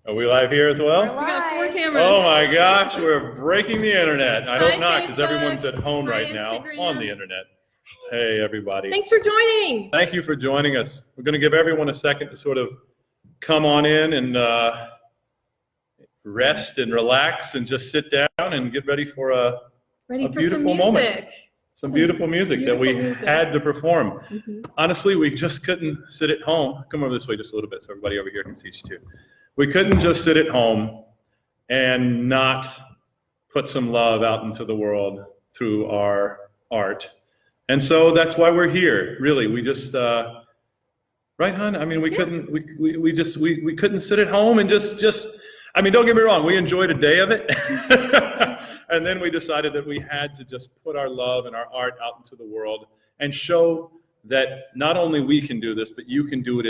Are we live here as well? We got 4 cameras. Oh my gosh, we're breaking the internet. I hope not, because Facebook. everyone's at home Hi, right now Instagram. on the internet. Hey, everybody. Thanks for joining. Thank you for joining us. We're going to give everyone a second to sort of come on in and rest and relax and just sit down and get ready for a beautiful moment. Some beautiful music that we had to perform. Honestly, we just couldn't sit at home. Come over this way just a little bit so everybody over here can see you too. We couldn't just sit at home and not put some love out into the world through our art. And so that's why we're here, really. We just, right, hon? I mean, we couldn't sit at home and just, I mean, don't get me wrong, we enjoyed a day of it. And then we decided that we had to just put our love and our art out into the world and show that not only we can do this, but you can do it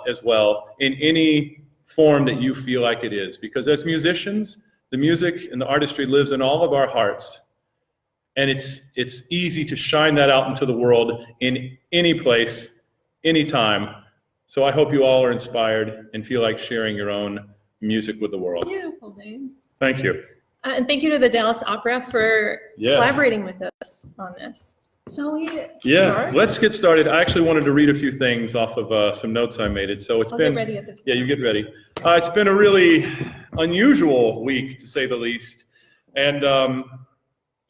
as well in any form that you feel like it is. Because as musicians, the music and the artistry lives in all of our hearts. And it's easy to shine that out into the world in any place, anytime. So I hope you all are inspired and feel like sharing your own music with the world. Beautiful, Dave. Thank you. And thank you to the Dallas Opera for collaborating with us on this. Shall we start? Let's get started. I actually wanted to read a few things off of some notes I made. So it's been, get ready at the you get ready. It's been a really unusual week, to say the least. And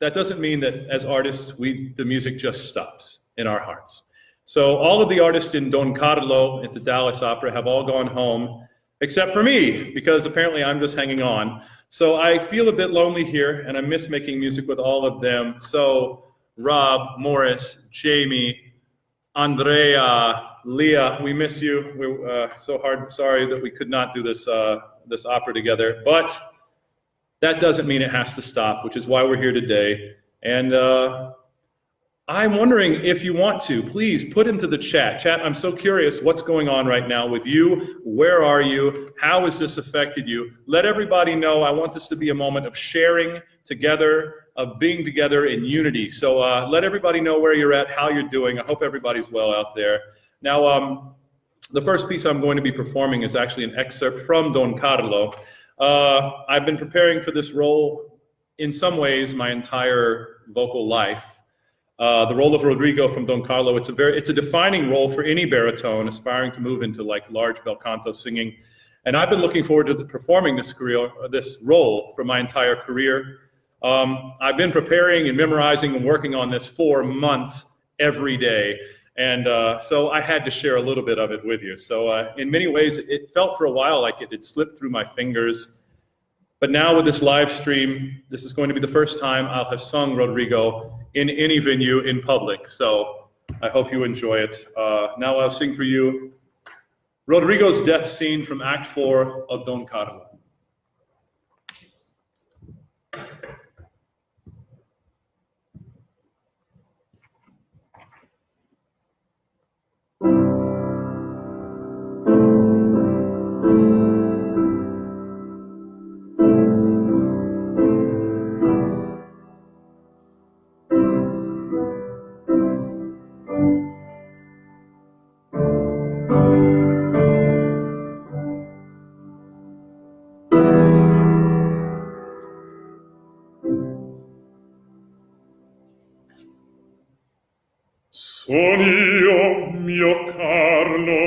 that doesn't mean that as artists, the music just stops in our hearts. So all of the artists in Don Carlo at the Dallas Opera have all gone home, except for me, because apparently I'm just hanging on. So I feel a bit lonely here, and I miss making music with all of them. So Rob, Morris, Jamie, Andrea, Leah, we miss you. We're sorry that we could not do this opera together, but that doesn't mean it has to stop, which is why we're here today. And I'm wondering if you want to, please put into the chat. Chat, I'm so curious what's going on right now with you. Where are you? How has this affected you? Let everybody know. I want this to be a moment of sharing together, of being together in unity. So let everybody know where you're at, how you're doing. I hope everybody's well out there. Now, the first piece I'm going to be performing is actually an excerpt from Don Carlo. I've been preparing for this role in some ways my entire vocal life. The role of Rodrigo from Don Carlo, it's a defining role for any baritone aspiring to move into like large bel canto singing. And I've been looking forward to performing this role for my entire career. I've been preparing and memorizing and working on this for months every day. And so I had to share a little bit of it with you. So in many ways, it felt for a while like it had slipped through my fingers. But now with this live stream, this is going to be the first time I'll have sung Rodrigo in any venue in public. So I hope you enjoy it. Now I'll sing for you Rodrigo's death scene from Act 4 of Don Carlo. Son io, mio Carlo,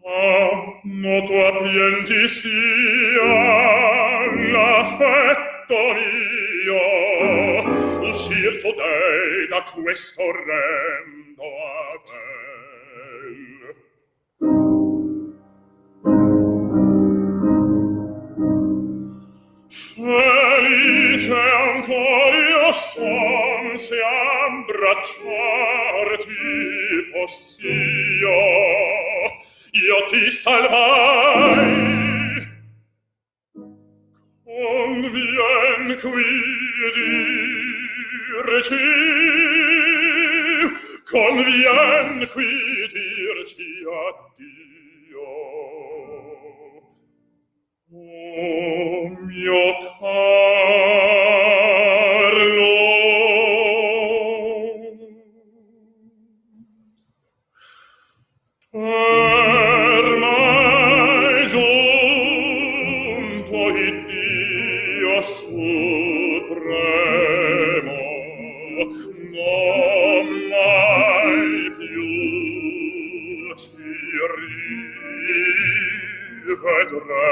amo tua pienti sia l'affetto mio, uscir todei da questo orrendo avel. Felice ancor io son se abbracciarti poss'io, io ti salvai. Convien qui dirci, convien qui dirci addio. Oh mio Carlo, Ormai giunto il Dio supremo, non mai più ci rivedrem.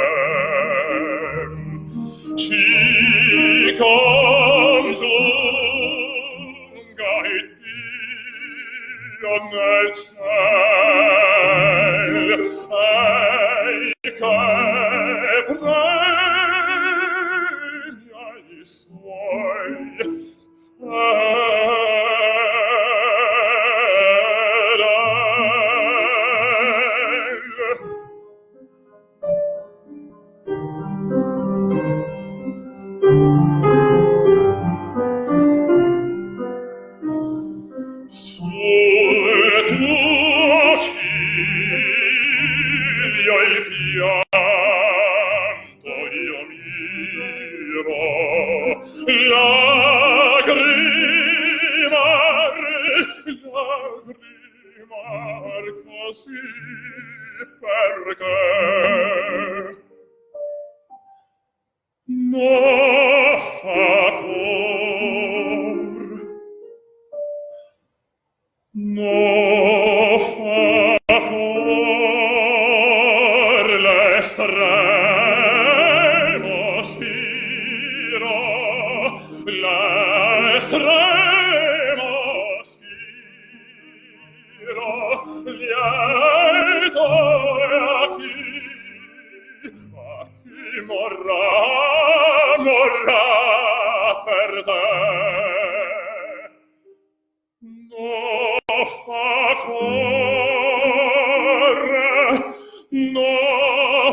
Ci congiunga il Dio nel ciel, e che premia i suoi sul tuo ciglio il pianto io miro, lagrimar così perché no fa cor, no fa cor l'estremo spiro, l'estremo spiro, lieto e a chi morrà per te. No fa cor, no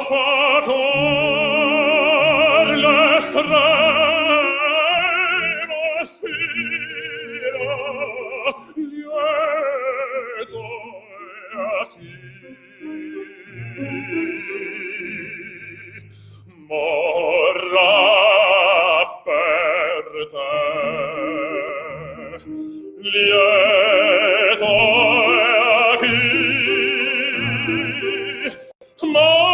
fa cor l'estremo spiro, lieto e a chi morrà per te. Lieto e a chi morrà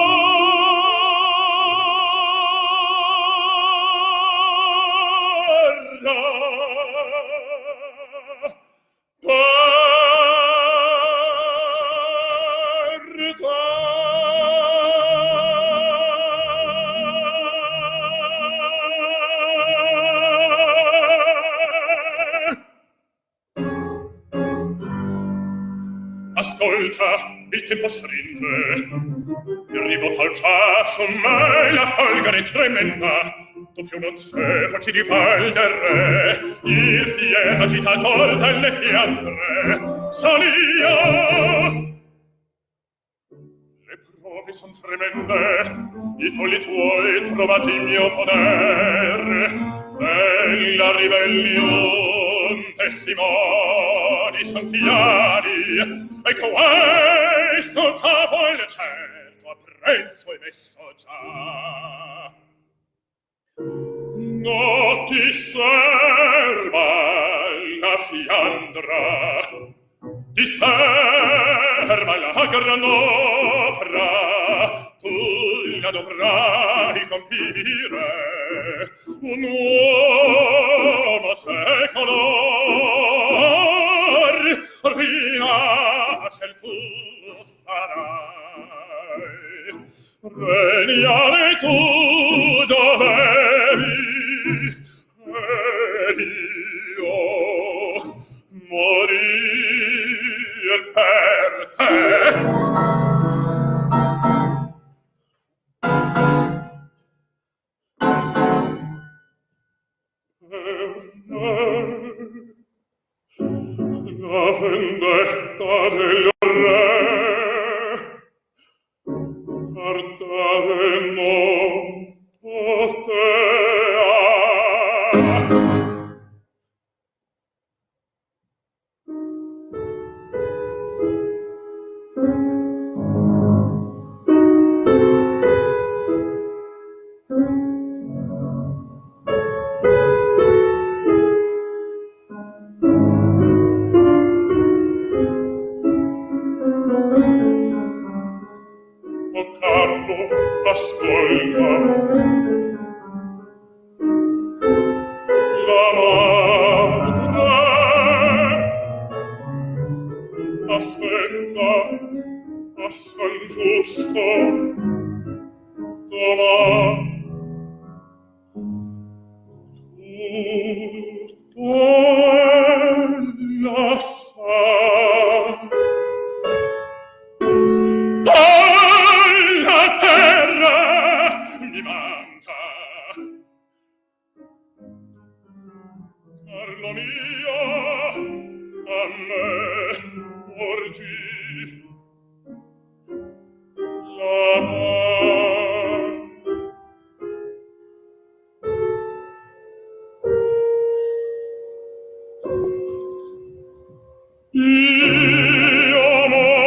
per te. Ascolta, il tempo stringe, arrivo tal già su me la folgore tremenda, tu più non sei, facci di val del re, il fiero agitator delle Fiandre, son io. Le prove son tremende, i folli tuoi trovati il mio poder, della ribellion testimoni son chiari, e questo capo il certo a prezzo è messo già. No ti serva la Fiandra, ti serva la gran opera, tu la dovrai compire, un uomo secolor rinascer tu farai, regnare tu dovevi, ed io morir per te. La vendetta del re ardare non potea. ascolta. La madre aspetta a San Giusto domani. Ella sa, la terra mi manca, Carlo mio, a me porgi la mano. Io morrò,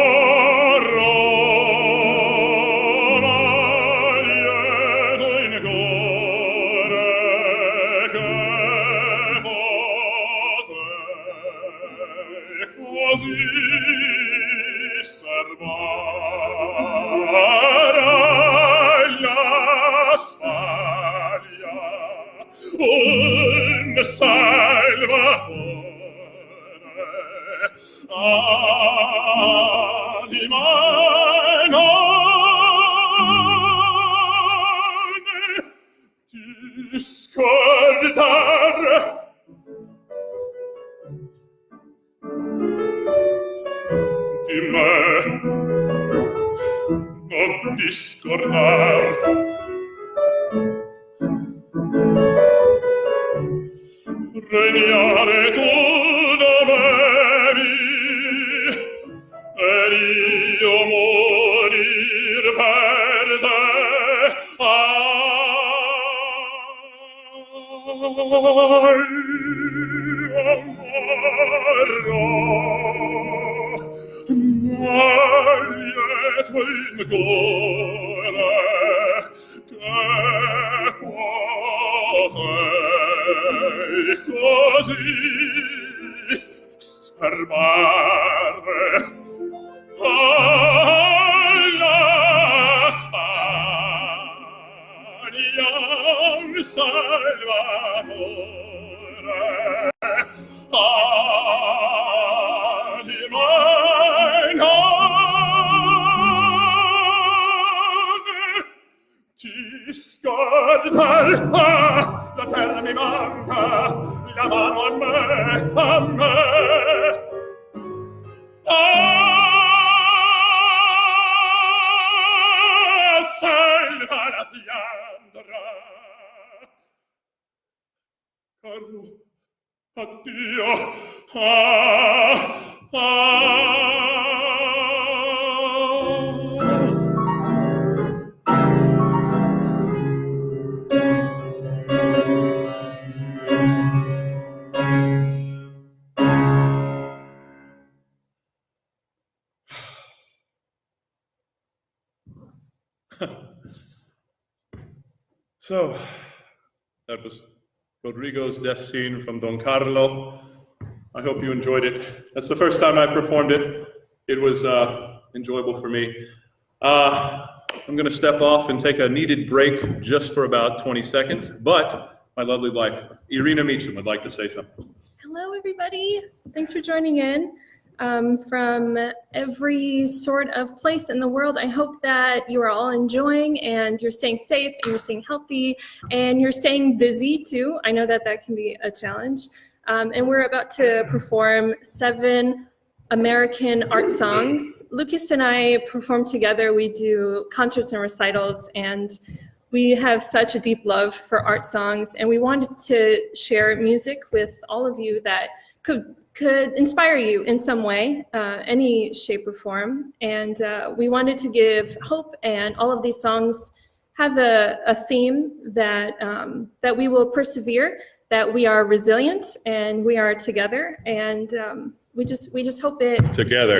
ma lieto in cuore che potei così serbare la Spagna, un salvatore. Anima non ti scordare di me, non ti scordare regnare tu dovevi ed io morir per te. Lieto in cuore che potei così serbare alla Spagna un salvatore. Anima non ti scordar, la terra mi manca, la mano a me. Salva la Fiandra. Carlo, addio. So, that was Rodrigo's death scene from Don Carlo. I hope you enjoyed it. That's the first time I performed it. It was enjoyable for me. I'm going to step off and take a needed break just for about 20 seconds, but my lovely wife, Irina Meachem, would like to say something. Hello, everybody. Thanks for joining in. From every sort of place in the world, I hope that you are all enjoying and you're staying safe and you're staying healthy and you're staying busy too. I know that that can be a challenge. And we're about to perform 7 American art songs. Lucas and I perform together. We do concerts and recitals, and we have such a deep love for art songs, and we wanted to share music with all of you that could inspire you in some way, any shape or form. And we wanted to give hope, and all of these songs have a theme that that we will persevere, that we are resilient, and we are together, and we just hope it together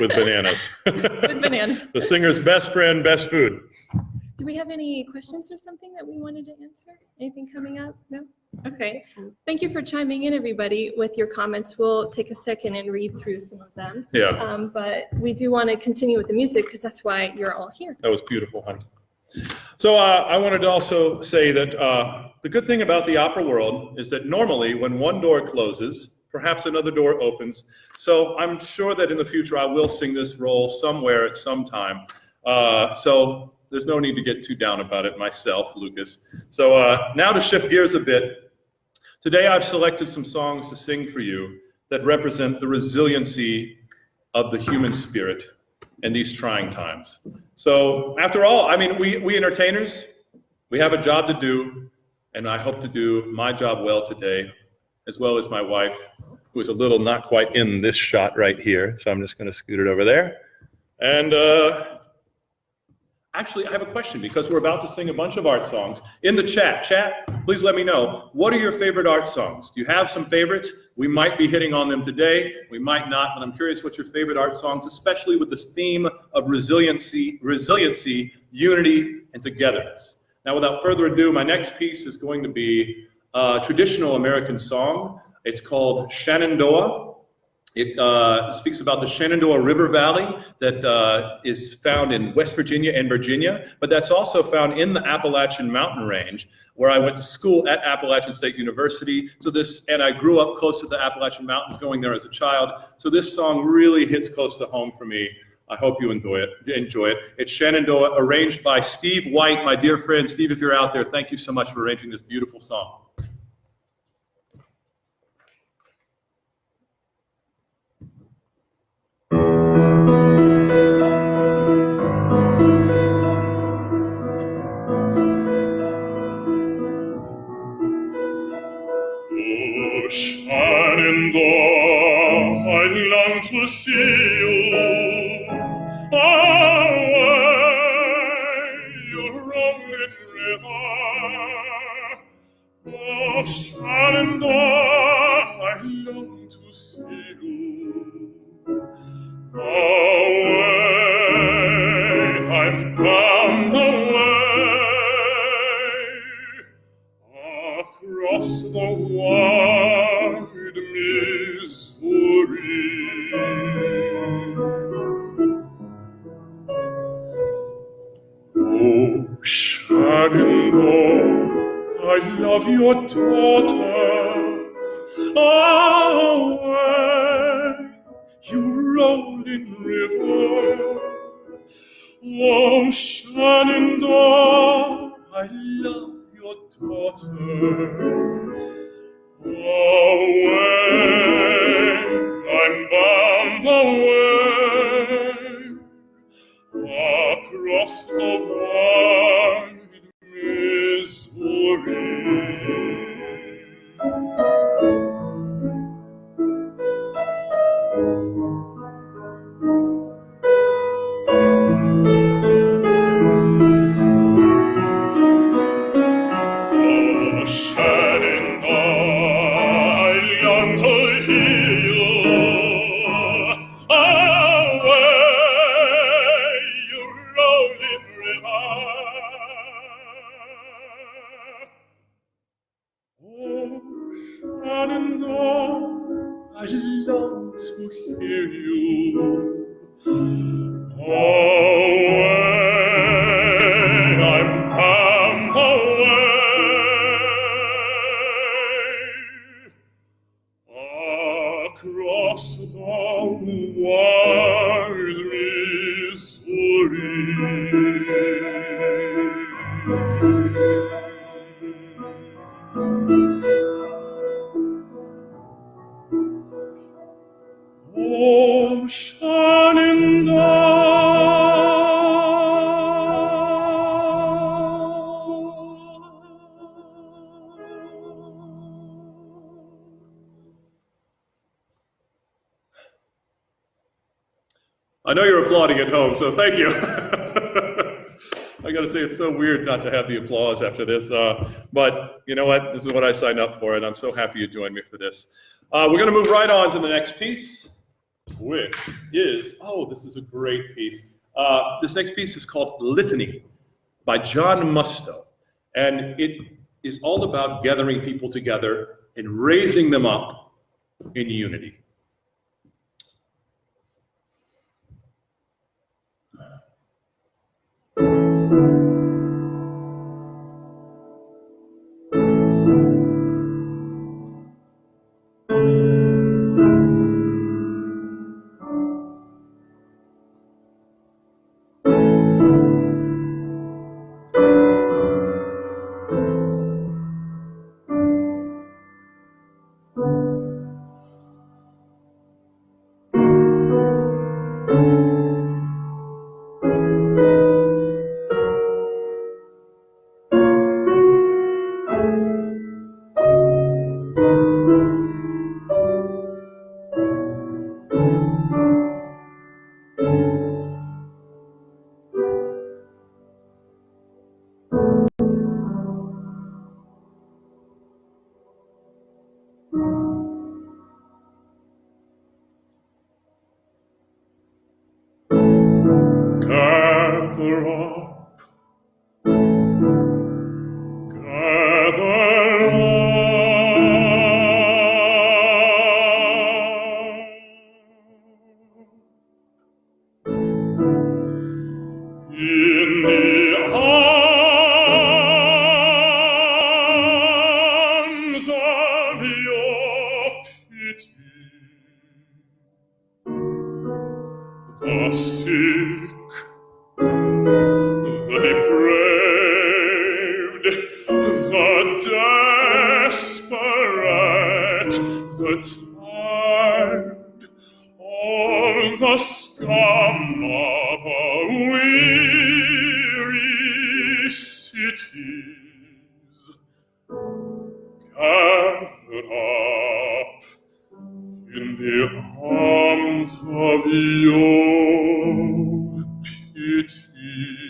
with bananas. With bananas. The singer's best friend, best food. Do we have any questions or something that we wanted to answer? Anything coming up? No? Okay. Thank you for chiming in, everybody, with your comments. We'll take a second and read through some of them. Yeah. But we do want to continue with the music because that's why you're all here. That was beautiful, honey. So I wanted to also say that the good thing about the opera world is that normally when one door closes, perhaps another door opens. So I'm sure that in the future I will sing this role somewhere at some time. So there's no need to get too down about it myself, Lucas. So now to shift gears a bit, today I've selected some songs to sing for you that represent the resiliency of the human spirit in these trying times. So after all, I mean, we entertainers, we have a job to do, and I hope to do my job well today, as well as my wife, who is a little not quite in this shot right here, so I'm just going to scoot it over there. And actually, I have a question, because we're about to sing a bunch of art songs. In the chat, please let me know, what are your favorite art songs? Do you have some favorites? We might be hitting on them today, we might not, but I'm curious what your favorite art songs, especially with this theme of resiliency, unity, and togetherness. Now, without further ado, my next piece is going to be a traditional American song. It's called Shenandoah. It speaks about the Shenandoah River Valley that is found in West Virginia and Virginia, but that's also found in the Appalachian Mountain Range, where I went to school at Appalachian State University. And I grew up close to the Appalachian Mountains, going there as a child. So this song really hits close to home for me. I hope you enjoy it. It's Shenandoah, arranged by Steve White, my dear friend. Steve, if you're out there, thank you so much for arranging this beautiful song. Shenandoah, I long to see you. Away, your rolling river. Oh, Shenandoah, I long to see you. Away, I'm bound away across the wide Missouri. Oh, Shenandoah, I love your daughter. Away, you rolling river. Oh, Shenandoah, I love your daughter. Away, I'm bound away across the wide Missouri. Oh, Shenandoah, I long to hear you. Away, you rolling river. Oh, Shenandoah, I long to hear you. Away, I'm bound away across the wide Missouri. Oh, I know you're applauding at home, so thank you. I gotta say, it's so weird not to have the applause after this, but you know what? This is what I signed up for, and I'm so happy you joined me for this. We're gonna move right on to the next piece, which is, oh, this is a great piece. This next piece is called Litany by John Musto, and it is all about gathering people together and raising them up in unity. gather up, gather up in the arms of your pity. The sick, the depraved, the desperate, the tired, all the scum of a weary cities, gathered up in the arms of your pity.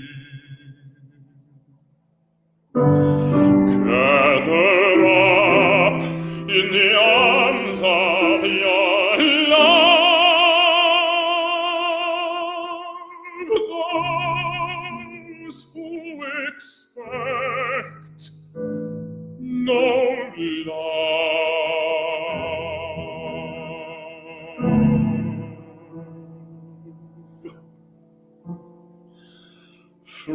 Gather up in the arms of your love, those who expect no love. From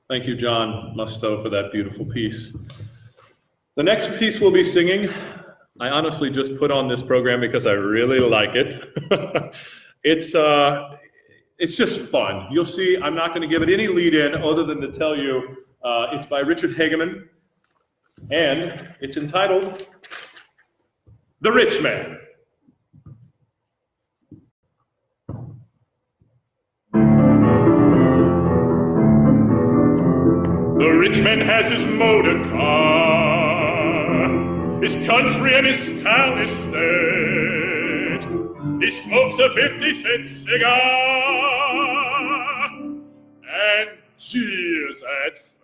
Thank you, John Musto, for that beautiful piece. The next piece we'll be singing, I honestly just put on this program because I really like it. It's just fun. You'll see, I'm not going to give it any lead-in other than to tell you it's by Richard Hageman, and it's entitled The Rich Man. The rich man has his motor car, his country and his town estate. He smokes a 50-cent cigar and jeers at fate.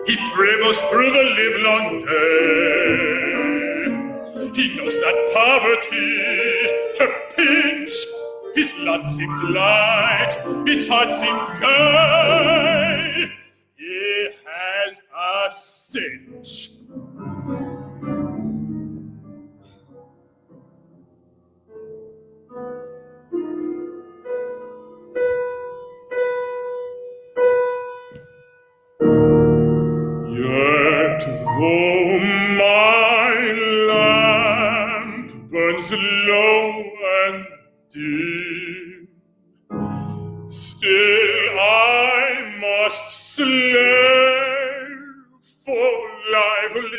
He frivels through the livelong day. He knows that poverty, her pinch, his lot seems light, his heart seems gay. He has a cinch. Yet though my lamp burns low and dim, still I must slave for livelihood.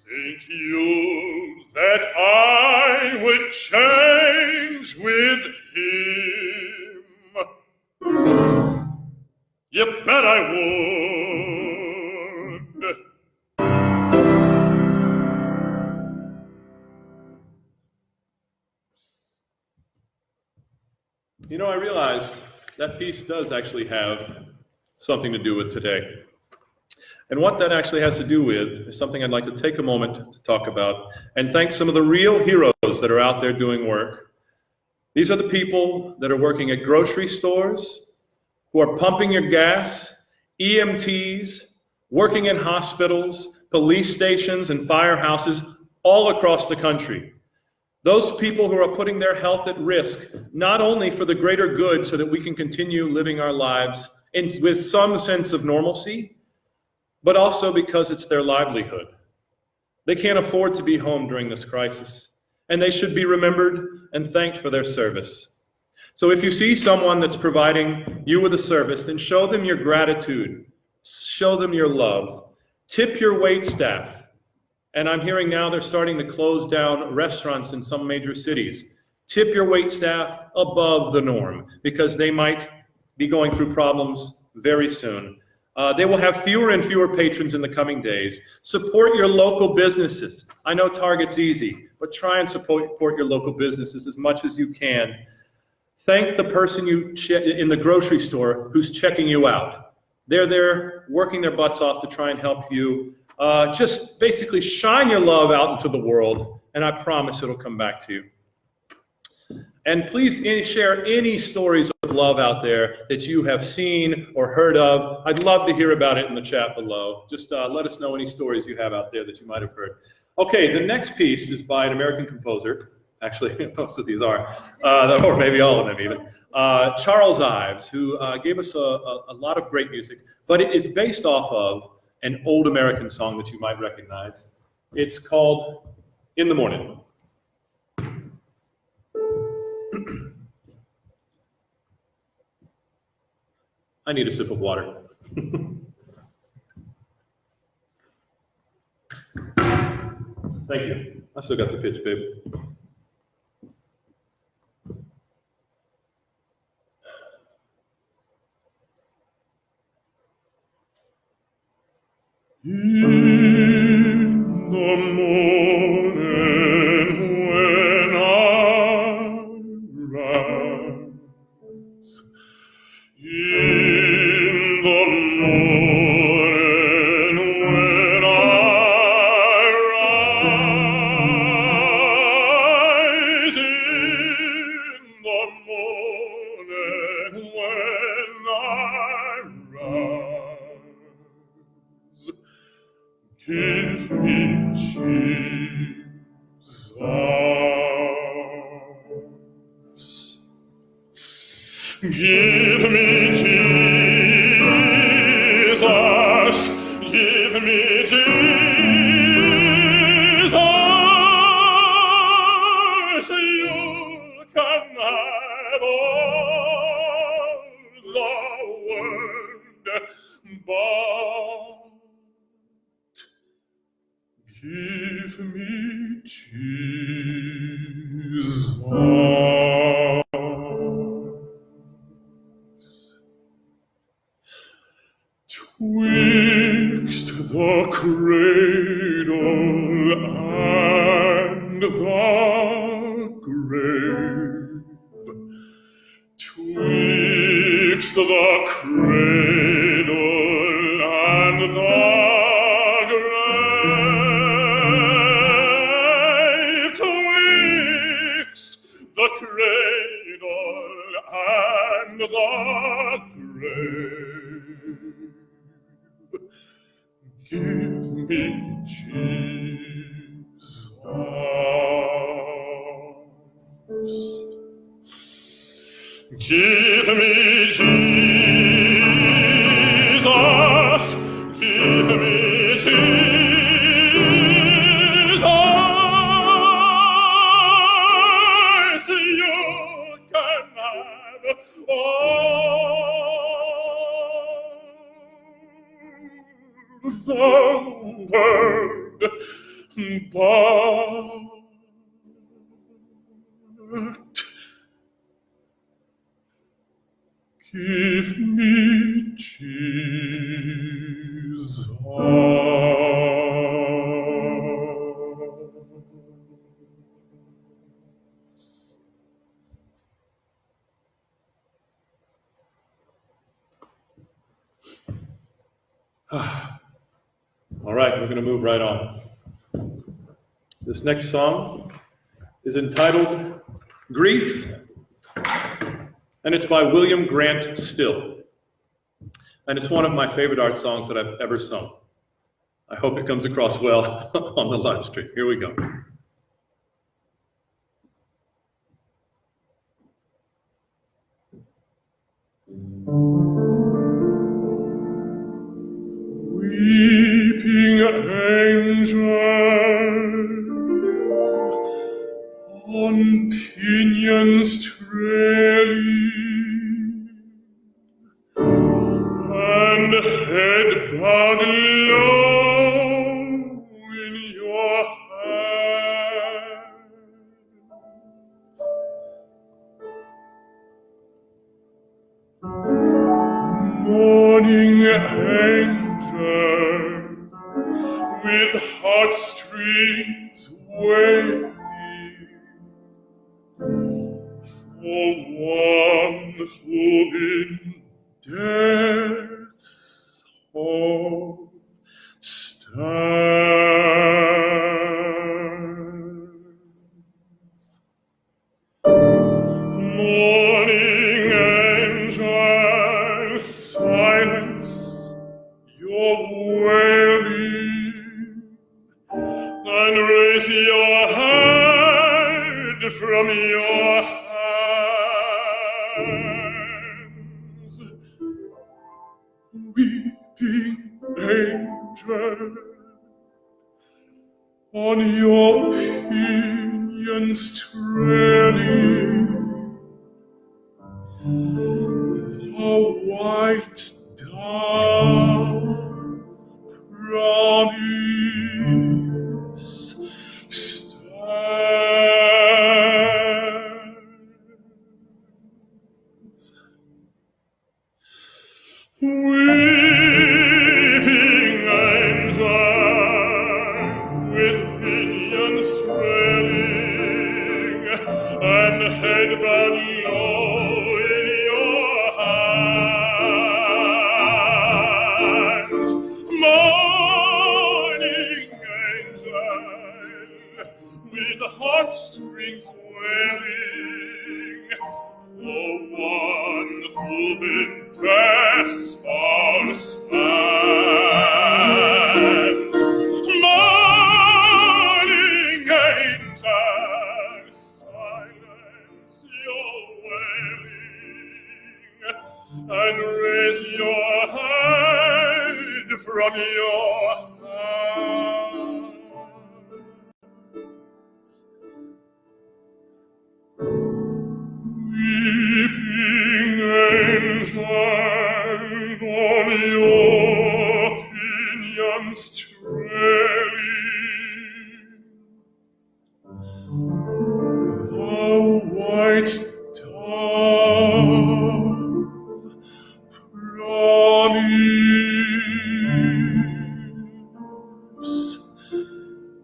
Think you that I would change with him? You bet I would. You know, I realized that piece does actually have something to do with today. And what that actually has to do with is something I'd like to take a moment to talk about and thank some of the real heroes that are out there doing work. These are the people that are working at grocery stores, who are pumping your gas, EMTs, working in hospitals, police stations, and firehouses all across the country. Those people who are putting their health at risk, not only for the greater good so that we can continue living our lives with some sense of normalcy, but also because it's their livelihood. They can't afford to be home during this crisis, and they should be remembered and thanked for their service. So if you see someone that's providing you with a service, then show them your gratitude, show them your love, tip your wait staff. And I'm hearing now they're starting to close down restaurants in some major cities. Tip your wait staff above the norm, because they might be going through problems very soon. They will have fewer and fewer patrons in the coming days. Support your local businesses. I know Target's easy, but try and support your local businesses as much as you can. Thank the person in the grocery store who's checking you out. They're there working their butts off to try and help you. Just basically shine your love out into the world, and I promise it'll come back to you. And please share any stories of love out there that you have seen or heard of. I'd love to hear about it in the chat below. Just let us know any stories you have out there that you might have heard. Okay, the next piece is by an American composer. Actually, most of these are, or maybe all of them even. Charles Ives, who gave us a lot of great music, but it is based off of an old American song that you might recognize. It's called In the Morning. I need a sip of water. Thank you. I still got the pitch, babe. In the morning when I rise, in the morning when I rise, in the morning when I rise, give me Jesus. Give me Jesus. Give me Jesus. You can have all the world, but give me Jesus. Twixt the cradle and the grave, twixt the cradle and the grave, twixt the cradle and the grave, give me Jesus. Give me Jesus. Give me Jesus. You can have all the world, but give me Jesus. All right, we're going to move right on. This next song is entitled Grief, and it's by William Grant Still. And it's one of my favorite art songs that I've ever sung. I hope it comes across well on the live stream. Here we go. Weeping angel on pinions trailing and head bowed low in your hands. Morning angel with heartstrings wailing for one who in death's hall stands. Morning angel, silence your wailing and raise your head from your hands. Weeping angel, on your pinions trailing the white dove promise stands. Weeping angel with pinions trailing and head bowed low in your hands. Morning angel with heartstrings wailing for one who in death's hall stands. Morning angel, silence your wailing and raise your head from your hands. Weeping angel on your pinions trailing, the white dove promise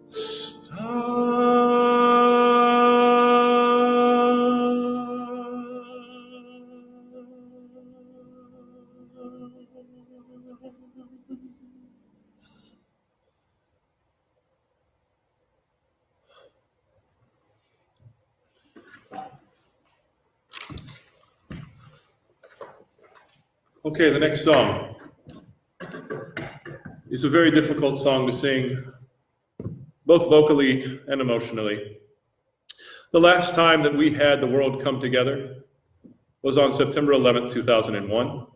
stands. Okay, the next song is a very difficult song to sing, both vocally and emotionally. The last time that we had the world come together was on September 11th, 2001.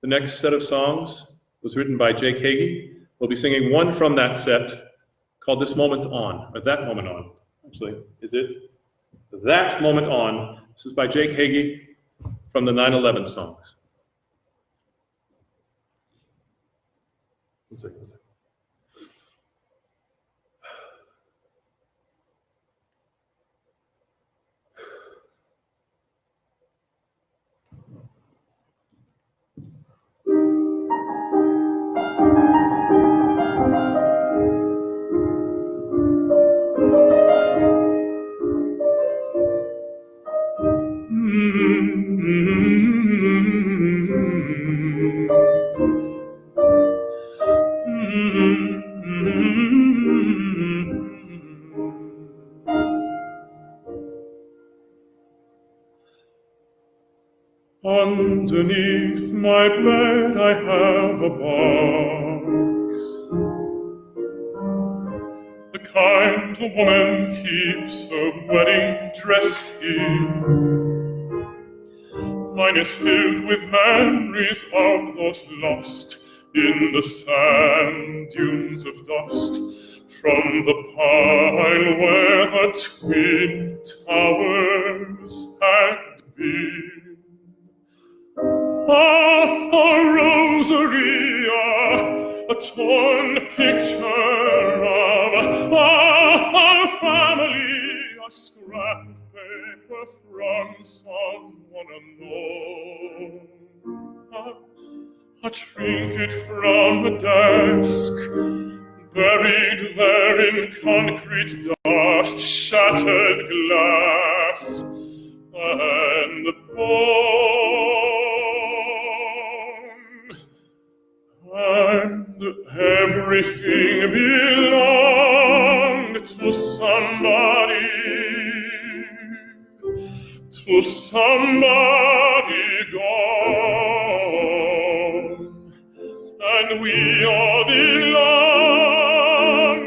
The next set of songs was written by Jake Hagee. We'll be singing one from that set called This Moment On, or That Moment On. Actually, is it? That Moment On. This is by Jake Hagee from the 9/11 songs. One second. Underneath my bed I have a box the woman keeps her wedding dress here. Mine is filled with memories of those lost in the sand dunes of dust, from the pile where the twin towers had been. A rosary, a torn picture of our family, a scrap of paper from someone unknown, a trinket from a desk, buried there in concrete dust, shattered glass, and the bone, and everything belonged to somebody gone, and we all belong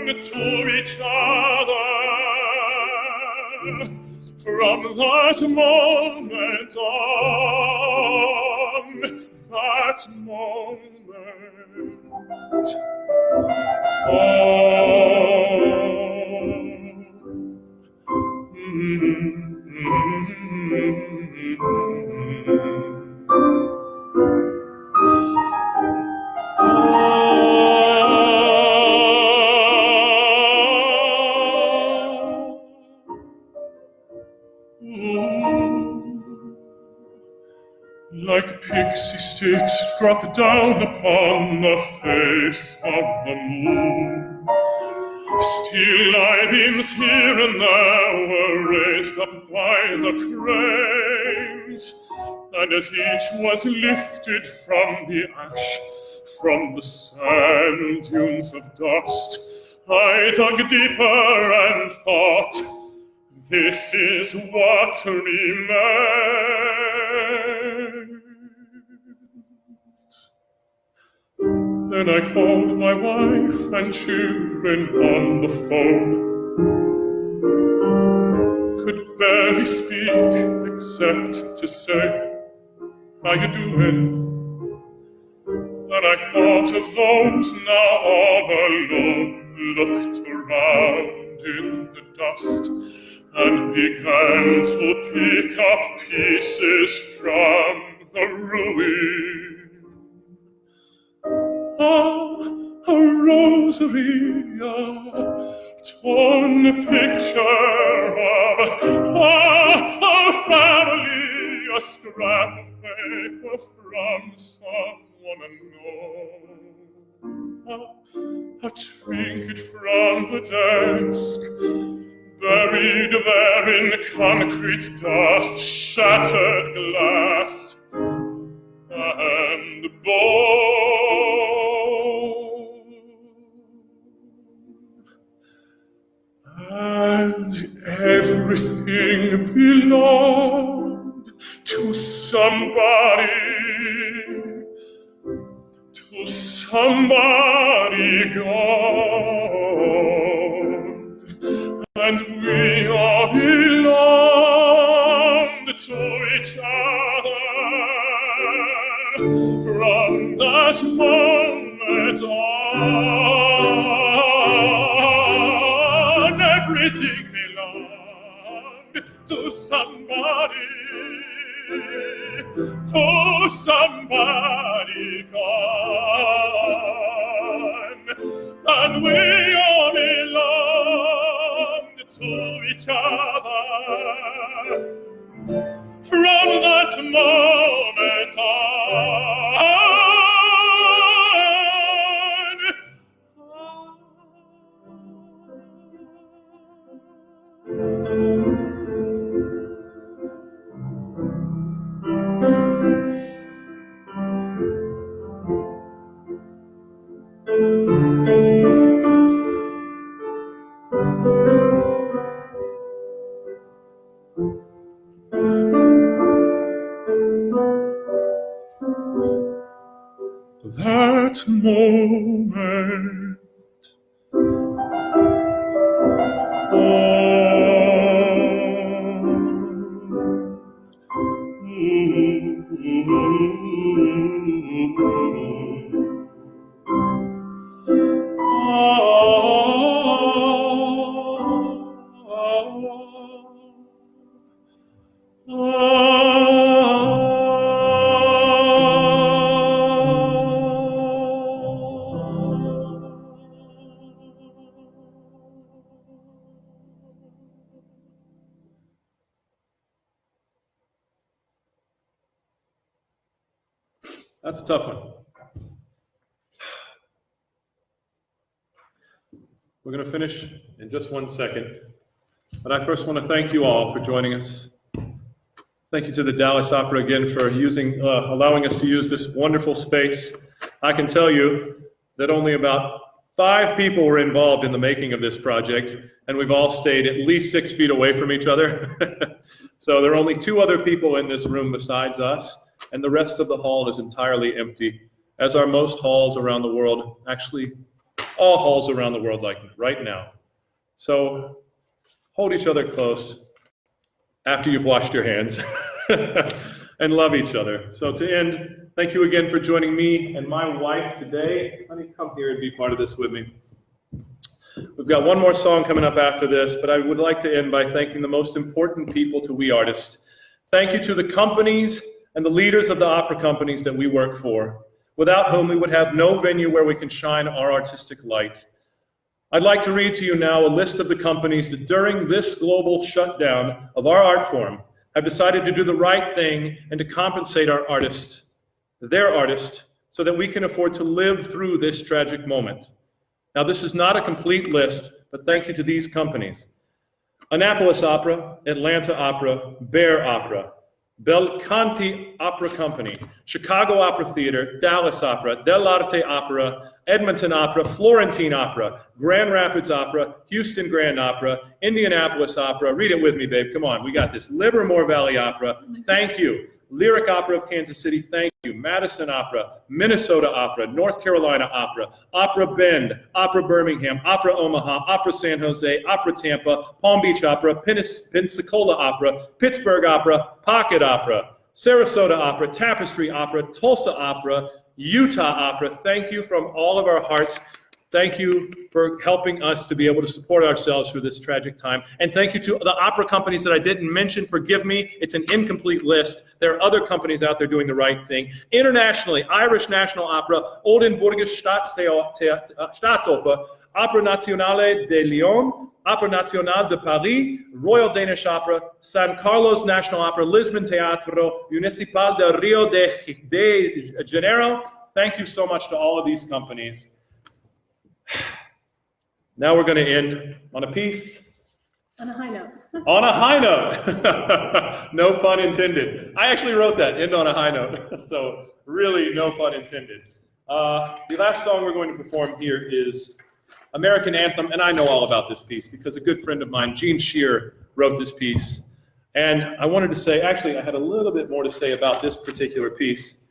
to each other. From that moment on, that moment like pixie sticks drop down upon the face of the moon. Still eye beams here and there were raised up by the cranes, and as each was lifted from the ash, from the sand dunes of dust, I dug deeper and thought, this is what remains. Then I called my wife and children on the phone. Could barely speak except to say, how you doing? And I thought of those now all alone, looked around in the dust, and began to pick up pieces from the ruin. A rosary, a torn picture of our family, a scrap of paper from someone unknown, a trinket from the desk, buried there in concrete dust, shattered glass, and bone, and everything belonged to somebody gone, and we all belonged to each other. From that moment on, everything belonged to somebody gone, and we all belonged to each other. From that moment on, that moment That's a tough one. We're going to finish in just 1 second. But I first want to thank you all for joining us. Thank you to the Dallas Opera again for allowing us to use this wonderful space. I can tell you that only about 5 people were involved in the making of this project, and we've all stayed at least 6 feet away from each other. So there are only 2 other people in this room besides us, and the rest of the hall is entirely empty, as are most halls around the world, actually all halls around the world like right now. So hold each other close after you've washed your hands and love each other. So to end, thank you again for joining me and my wife today. Honey, come here and be part of this with me. We've got one more song coming up after this, but I would like to end by thanking the most important people to We Artists. Thank you to the companies and the leaders of the opera companies that we work for, without whom we would have no venue where we can shine our artistic light. I'd like to read to you now a list of the companies that during this global shutdown of our art form have decided to do the right thing and to compensate our artists, their artists, so that we can afford to live through this tragic moment. Now, this is not a complete list, but thank you to these companies: Annapolis Opera, Atlanta Opera, Bear Opera, Belcanti Opera Company, Chicago Opera Theater, Dallas Opera, Dell'Arte Opera, Edmonton Opera, Florentine Opera, Grand Rapids Opera, Houston Grand Opera, Indianapolis Opera. Read it with me, babe. Come on, we got this. Livermore Valley Opera, thank you. Lyric Opera of Kansas City, thank you. Madison Opera, Minnesota Opera, North Carolina Opera, Opera Bend, Opera Birmingham, Opera Omaha, Opera San Jose, Opera Tampa, Palm Beach Opera, Pensacola Opera, Pittsburgh Opera, Pocket Opera, Sarasota Opera, Tapestry Opera, Tulsa Opera, Utah Opera. Thank you from all of our hearts. Thank you for helping us to be able to support ourselves through this tragic time. And thank you to the opera companies that I didn't mention. Forgive me, it's an incomplete list. There are other companies out there doing the right thing. Internationally, Irish National Opera, Oldenburgisch Staatsoper, Opera Nationale de Lyon, Opera Nationale de Paris, Royal Danish Opera, San Carlos National Opera, Lisbon Teatro, Municipal de Rio de Janeiro. Thank you so much to all of these companies. Now we're going to end on a piece. On a high note. On a high note. No pun intended. I actually wrote that, end on a high note. So really no pun intended. The last song we're going to perform here is American Anthem, and I know all about this piece because a good friend of mine, Gene Shear, wrote this piece. And I wanted to say, actually I had a little bit more to say about this particular piece.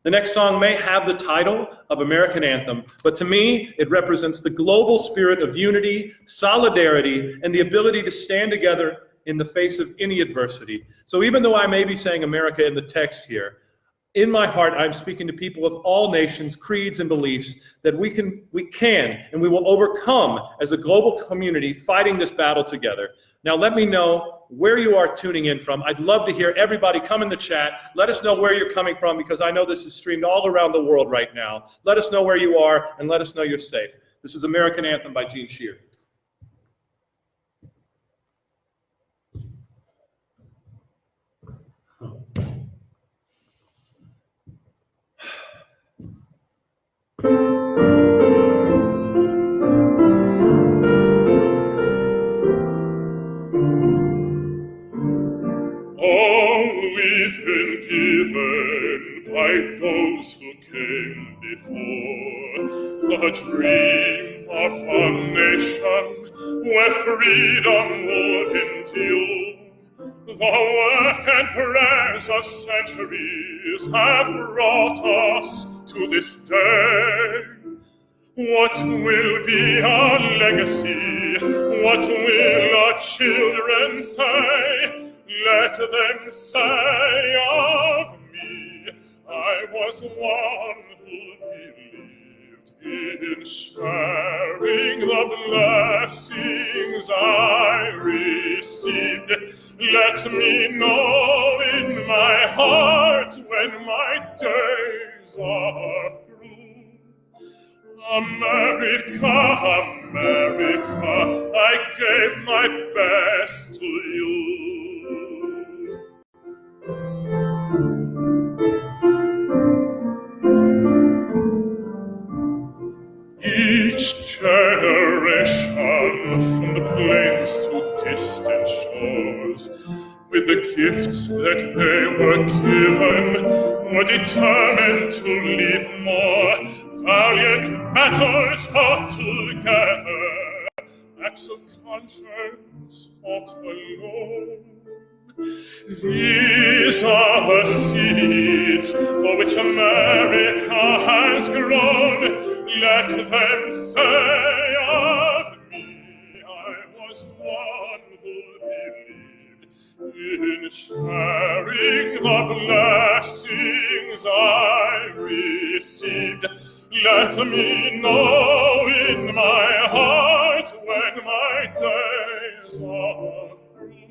The next song may have the title of American Anthem, but to me, it represents the global spirit of unity, solidarity, and the ability to stand together in the face of any adversity. So even though I may be saying America in the text here, in my heart, I'm speaking to people of all nations, creeds, and beliefs that we can, and we will overcome as a global community fighting this battle together. Now let me know where you are tuning in from. I'd love to hear everybody come in the chat. Let us know where you're coming from because I know this is streamed all around the world right now. Let us know where you are and let us know you're safe. This is American Anthem by Gene Shear. We've been given by those who came before the dream of a nation where freedom would endure. The work and prayers of centuries have brought us to this day. What will be our legacy? What will our children say? Let them say of me, I was one who believed in sharing the blessings I received. Let me know in my heart when my days are through. America, America, I gave my best to you. Each generation, from the plains to distant shores, with the gifts that they were given, were determined to leave more. Valiant battles fought together, acts of conscience fought alone. These are the seeds for which America has grown. Let them say of me, I was one who believed in sharing the blessings I received. Let me know in my heart when my days are through.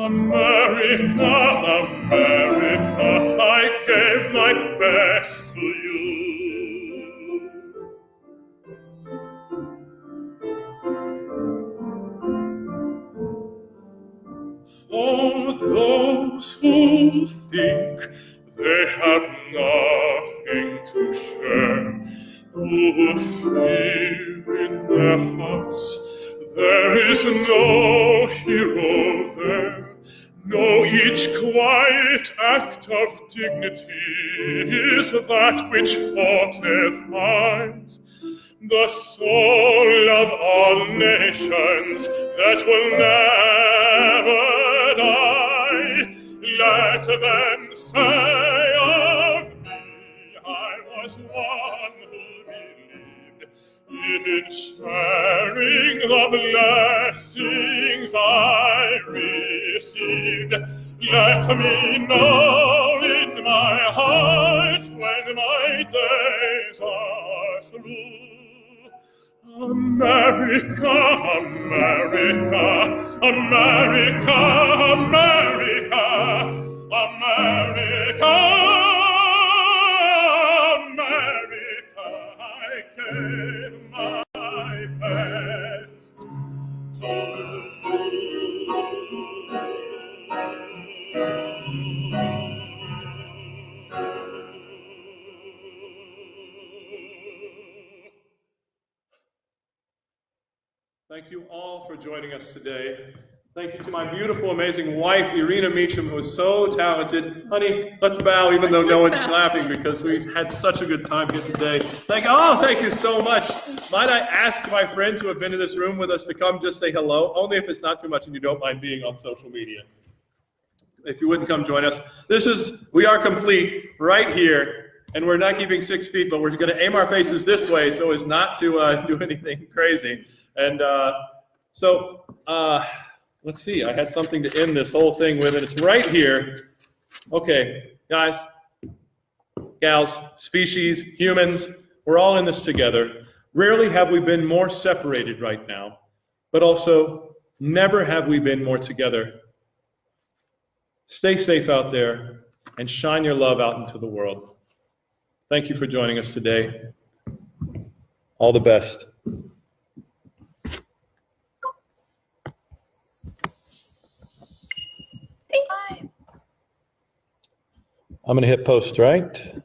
America, America, I gave my best to you. For those who think they have nothing to share, who fear in their hearts there is no hero there. No, each quiet act of dignity is that which fortifies the soul of all nations that will never die. Let them say of me, I was one who believed in sharing the blessings I received. Let me know in my heart when my days are through. America, America, America, America, America, America, I gave my best to you. Thank you all for joining us today. Thank you to my beautiful, amazing wife, Irina Meachem, who is so talented. Honey, let's bow, even though no one's clapping, because we had such a good time here today. Thank you so much. Might I ask my friends who have been in this room with us to come just say hello, only if it's not too much and you don't mind being on social media. If you wouldn't come join us. We are complete right here, and we're not keeping 6 feet, but we're going to aim our faces this way so as not to do anything crazy. And let's see, I had something to end this whole thing with, and it's right here. Okay, guys, gals, species, humans, we're all in this together. Rarely have we been more separated right now, but also never have we been more together. Stay safe out there and shine your love out into the world. Thank you for joining us today. All the best. I'm going to hit post, right?